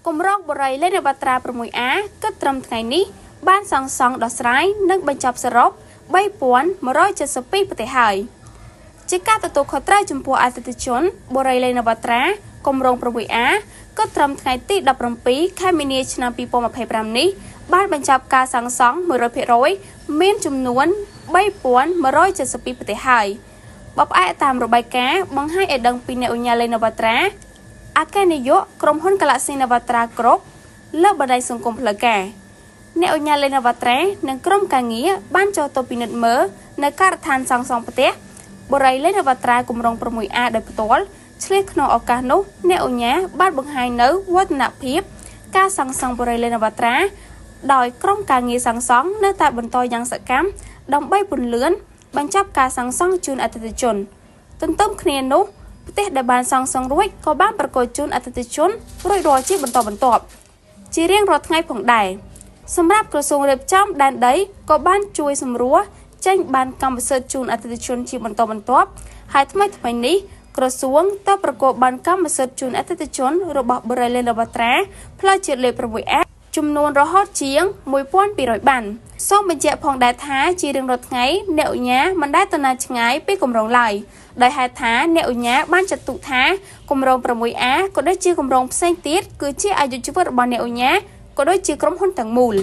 គម្រោងបរិយាលេខបត្រា 6A គិតត្រឹមថ្ងៃនេះបានសង់សង់ដោះស្រាយនិងបញ្ចប់សរុប 3,172 ប្រទេសហើយជាការទទួលខុសត្រូវចំពោះអតិថិជនបរិយាលេខបត្រាគម្រោង 6A គិតត្រឹមថ្ងៃទី 17 ខែមីនា ឆ្នាំ 2025 នេះបានបញ្ចប់ការសាងសង់ 100% មានចំនួន 3,172 ប្រទេសហើយបើផ្អែកតាមរបាយការណ៍បង្ហាញឲ្យដឹងពីអ្នកឧញ្ញាលេខនវត្រាអគ្គនាយកក្រុមហ៊ុន Galaxy Navatra Group លើបណ្ដាញសង្គមផ្លូវការអ្នកឧញ្ញាលេខនវត្រានិងក្រុមការងារបានចូលទៅពិនិត្យមើលនៅការដ្ឋានសាងសង់ផ្ទះបរិយាលេខនវត្រាគម្រោង 6A ដោយផ្ទាល់ឆ្លៀសក្នុងឱកាសនោះអ្នកឧញ្ញាបានបង្ហាញនៅវឌ្ឍនភាពការសាងសង់បរិយាលេខនវត្រាដោយក្រុមការងារសាងសង់នៅតែបន្តយ៉ាងសកម្មដើម្បីពន្លឿនបញ្ចប់ការសាងសង់ជូនអតិថិជនទន្ទឹមគ្នានោះផ្ទះដែលបានសាងសង់រួចក៏បានប្រកល់ជូនអតិថិជនរួចរាល់ជាបន្តបន្ទាប់ជារៀងរាល់ថ្ងៃផងដែរសម្រាប់ក្រសួងរៀបចំដែនដីក៏បានជួយសម្រួលចេញបានកម្មសិទ្ធិជូនអតិថិជនជាបន្តបន្ទាប់ហើយថ្មីនេះក្រសួងទៅប្រកបបានកម្មសិទ្ធិជូនអតិថិជនរបស់បរិយាលេខនវត្រាផ្លូវជាតិលេខ 6A ចំនួនរហូតជាង 1,200 បានសូមបញ្ជាក់ផងដែរថាជារៀងរាល់ថ្ងៃអ្នកឧញ្ញាមិនដែលទៅណាឆ្ងាយពីគម្រោងឡើយដោយហេតុថាអ្នកឧញ្ញាបានចាត់ទុកថាគម្រោង 6A ក៏ដូចជាគម្រោងផ្សេងទៀតគឺជាអាយុជីវិតរបស់អ្នកឧញ្ញាក៏ដូចជាក្រុមហ៊ុនទាំងមូល